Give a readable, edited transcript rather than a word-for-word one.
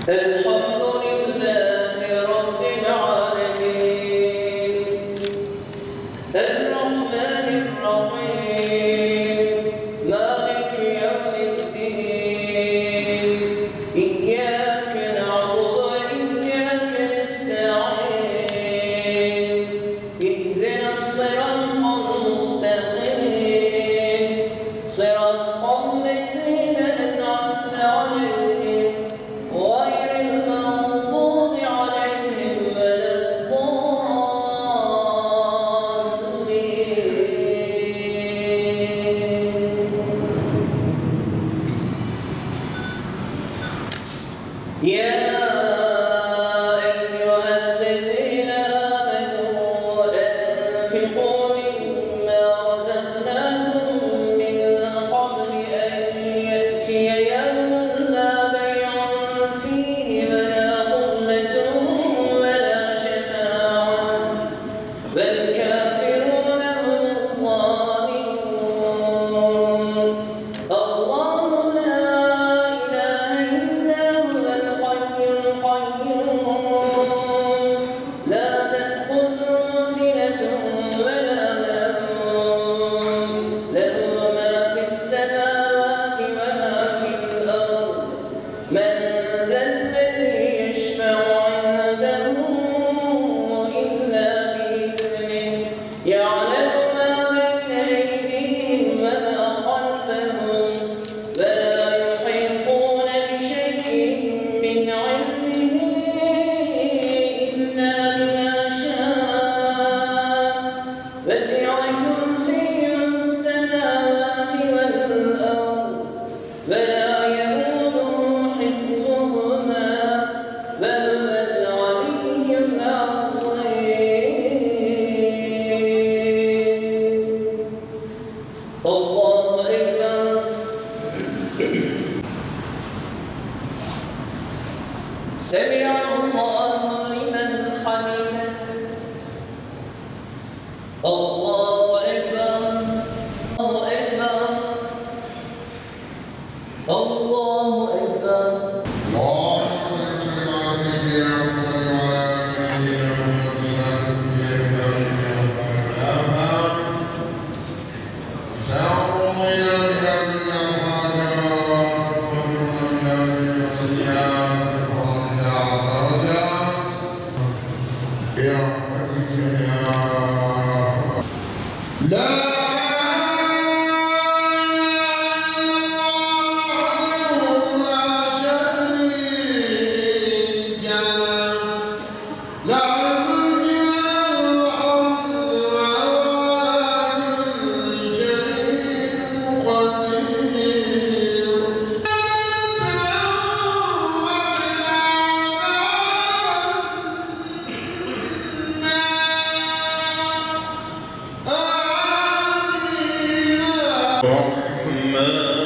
الحمد لله رب العالمين الرحمن الرحيم مالك يوم الدين إياك نعبد وإياك نستعين اهدنا الصراط المستقيم صراط الذين أنعمت عليهم غير المغضوب عليهم ولا الضالين. يا أيها الذين آمنوا أنفقوا مما رزقناكم من قبل أن يأتي يوم لا بيع فيه ولا خلة ولا شفاعة والكافرون هم الظالمون. الله لا إله إلا هو الحي القيوم لا تأخذه سنة ولا نوم له ما في السماوات وما في الأرض من ذا الذي يشفع عنده إلا بإذنه يعلم ما بين أيديهم وما خلفهم ولا يحيطون بشيء من علمه إلا بما شاء وسع كرسيه السماوات والأرض ولا يئوده حفظهما وهو العلي العظيم. الله أكبر. سمع الله لمن حمده. الله أكبر. الله أكبر. الله أكبر. الرحمن